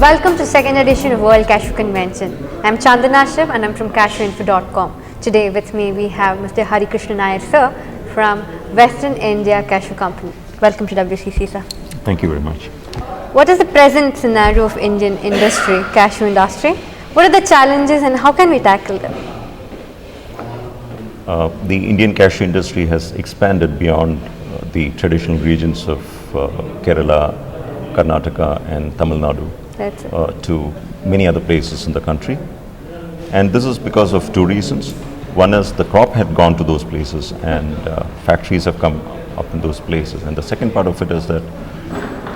Welcome to second edition of World Cashew Convention. I'm Chandana Shiv and I'm from cashewinfo.com. Today with me we have Mr. Krishnan Nair sir from Western India Cashew Company. Welcome to WCC sir. Thank you very much. What is the present scenario of Indian industry, cashew industry? What are the challenges and how can we tackle them? The Indian cashew industry has expanded beyond the traditional regions of Kerala, Karnataka and Tamil Nadu to many other places in the country. And this is because of two reasons. One is the crop had gone to those places and factories have come up in those places. And the second part of it is that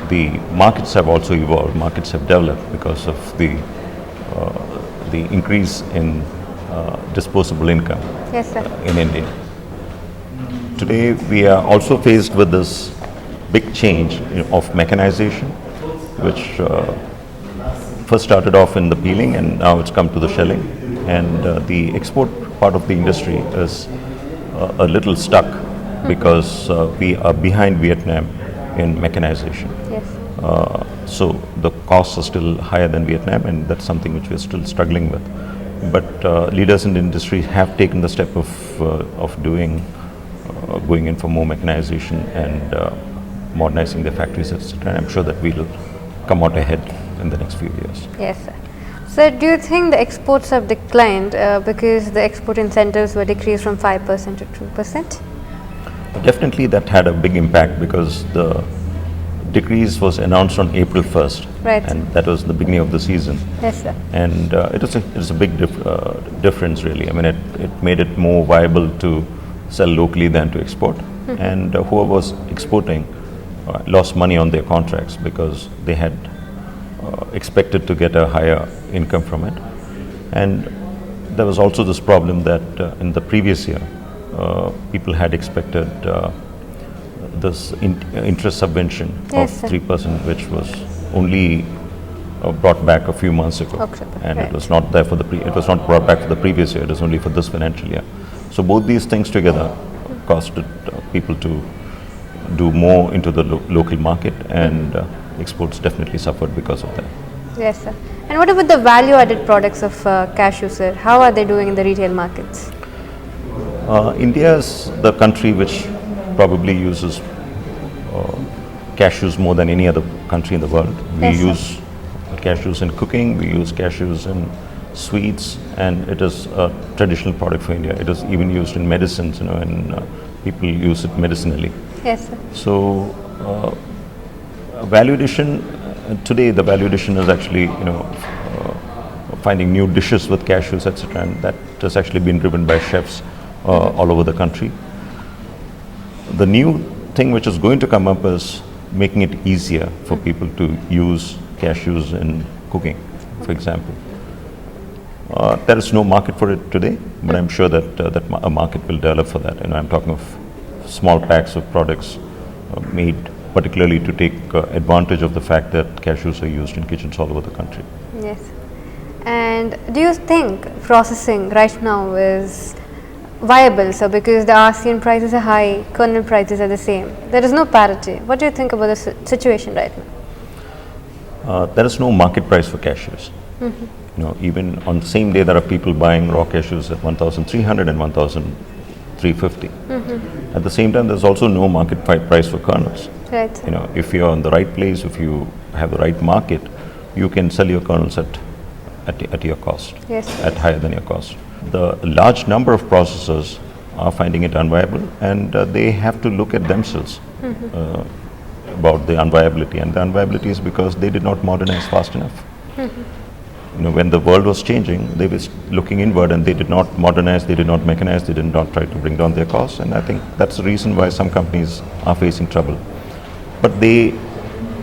the markets have also evolved, markets have developed because of the increase in disposable income in India. Today we are also faced with this big change of mechanization, which first started off in the peeling and now it's come to the shelling. And the export part of the industry is a little stuck because we are behind Vietnam in mechanization. So the costs are still higher than Vietnam and that's something which we are still struggling with. But leaders in the industry have taken the step of going in for more mechanization and modernizing their factories, etc. And I'm sure that we will come out ahead in the next few years. Yes, sir. So do you think the exports have declined because the export incentives were decreased from 5% to 2%? Definitely that had a big impact because the decrease was announced on April 1st. Right. And that was the beginning of the season. Yes, sir. And it is a big difference really. I mean, it made it more viable to sell locally than to export. And whoever was exporting lost money on their contracts because they had expected to get a higher income from it. And there was also this problem that in the previous year, people had expected this interest subvention of 3%, which was only brought back a few months ago, and it was not there for it was not brought back for the previous year. It was only for this financial year. So both these things together costed people to do more into the local market, and exports definitely suffered because of that. Yes, sir. And what about the value-added products of cashew, sir? How are they doing in the retail markets? India is the country which probably uses cashews more than any other country in the world. We use cashews in cooking, we use cashews in sweets, and it is a traditional product for India. It is even used in medicines, and people use it medicinally. Yes, sir. So value addition, today the value addition is actually, finding new dishes with cashews, etc. And that has actually been driven by chefs all over the country. The new thing which is going to come up is making it easier for people to use cashews in cooking, for example. There is no market for it today, but I'm sure that a market will develop for that. I'm talking of small packs of products made particularly to take advantage of the fact that cashews are used in kitchens all over the country. Yes. And do you think processing right now is viable, sir, because the ASEAN prices are high, kernel prices are the same. There is no parity. What do you think about the situation right now? There is no market price for cashews. Even on the same day there are people buying raw cashews at 1,300 and 1,350. At the same time, there's also no market price for kernels. Right. If you're in the right place, if you have the right market, you can sell your kernels at your cost, at higher than your cost. The large number of processors are finding it unviable, and they have to look at themselves about the unviability. And the unviability is because they did not modernize fast enough. When the world was changing, they were looking inward and they did not modernize, they did not mechanize, they did not try to bring down their costs. And I think that's the reason why some companies are facing trouble. But they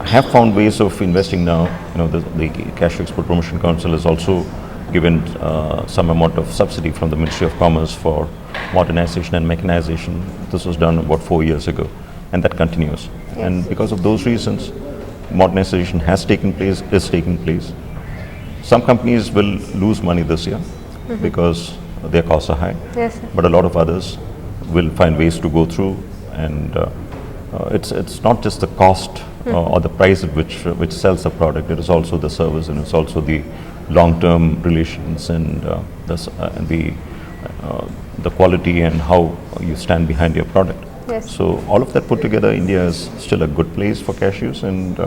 have found ways of investing now. The Cashew Export Promotion Council has also given some amount of subsidy from the Ministry of Commerce for modernization and mechanization. This was done about 4 years ago, and that continues. And because of those reasons, modernization has taken place, is taking place. Some companies will lose money this year because their costs are high, but a lot of others will find ways to go through, and it's not just the cost or the price at which sells the product. It is also the service, and it's also the long-term relations, and the quality and how you stand behind your product. Yes. So all of that put together, India is still a good place for cashews, and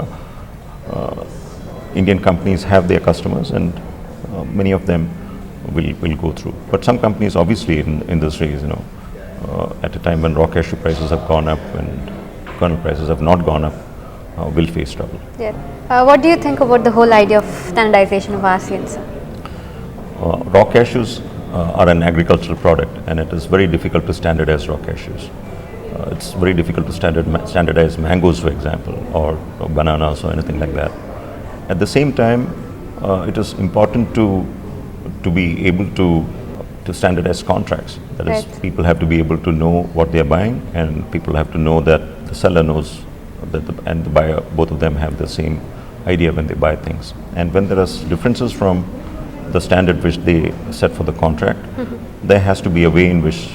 Indian companies have their customers, and many of them will go through. But some companies, obviously, in this race, at a time when raw cashew prices have gone up and kernel prices have not gone up, will face trouble. Yeah. What do you think about the whole idea of standardization of ASEAN, sir? Raw cashews are an agricultural product, and it is very difficult to standardize raw cashews. It's very difficult to standardize mangoes, for example, or bananas or anything like that. At the same time, it is important to be able to standardize contracts. That is, people have to be able to know what they are buying, and people have to know that the seller knows that and the buyer, both of them have the same idea when they buy things. And when there are differences from the standard which they set for the contract, there has to be a way in which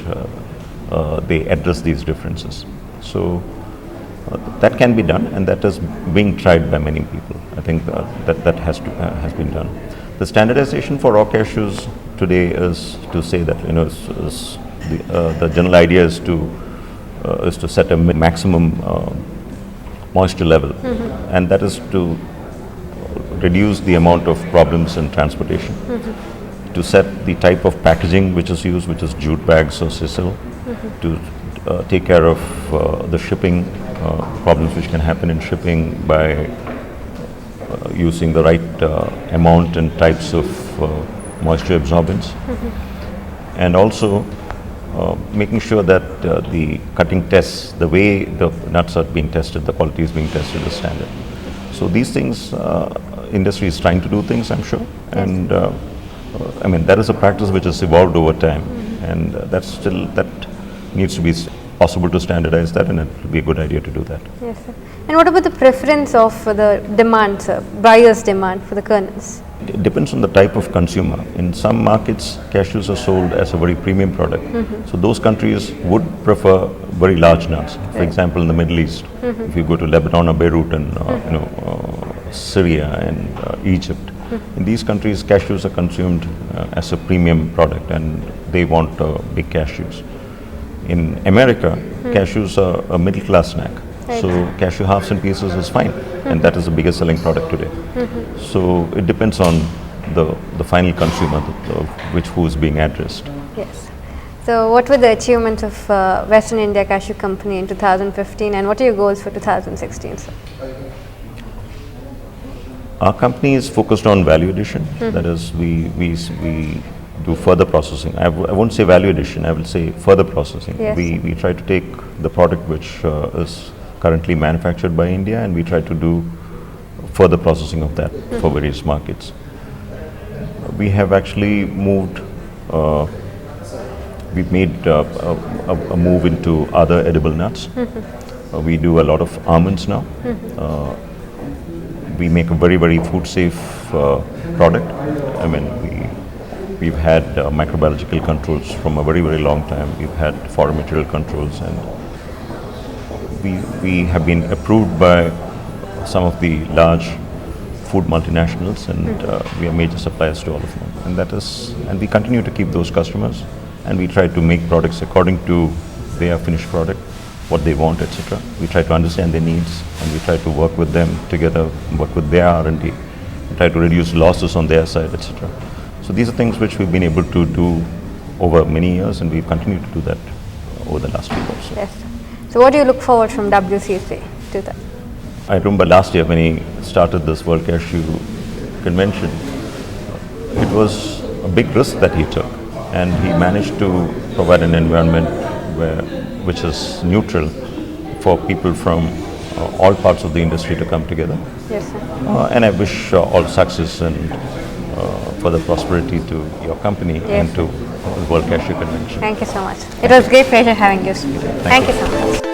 they address these differences. So that can be done, and that is being tried by many people. I think that has been done. The standardization for raw cashews today is to say that the general idea is to set a maximum moisture level, and that is to reduce the amount of problems in transportation, to set the type of packaging which is used, which is jute bags or sisal, to take care of the shipping problems which can happen in shipping by using the right amount and types of moisture absorbance, and also making sure that the cutting tests, the way the nuts are being tested, the quality is being tested is standard. So these things, industry is trying to do things, I'm sure, and I mean that is a practice which has evolved over time, and that needs to be possible to standardize that, and it will be a good idea to do that. Yes, sir. And what about the preference of the demand, sir, buyer's demand for the kernels? It depends on the type of consumer. In some markets, cashews are sold as a very premium product. So those countries would prefer very large nuts. For example, in the Middle East, if you go to Lebanon or Beirut and Syria and Egypt, in these countries, cashews are consumed as a premium product, and they want big cashews. In America, cashews are a middle class snack. So cashew halves and pieces is fine, and that is the biggest selling product today. So it depends on the final consumer, who is being addressed. Yes. So what were the achievements of Western India Cashew Company in 2015, and what are your goals for 2016, sir? Our company is focused on value addition. That is, we do further processing. I won't say value addition, I will say further processing. Yes. We try to take the product which is currently manufactured by India, and we try to do further processing of that for various markets. We have actually moved, we've made a move into other edible nuts. We do a lot of almonds now. We make a very, very food safe product. I mean, we've had microbiological controls from a very, very long time. We've had foreign material controls, and we have been approved by some of the large food multinationals, and we are major suppliers to all of them. And we continue to keep those customers, and we try to make products according to their finished product, what they want, etc. We try to understand their needs, and we try to work with them together, work with their R&D, and try to reduce losses on their side, etc. So these are things which we've been able to do over many years, and we've continued to do that over the last few years. Yes. So what do you look forward from WCC to that? I remember last year when he started this World Cashew Convention, it was a big risk that he took, and he managed to provide an environment which is neutral for people from all parts of the industry to come together. Yes, sir. And I wish all success and further prosperity to your company and to the World Cashew Convention. Thank you so much. It was a great pleasure having you. Thank you so much.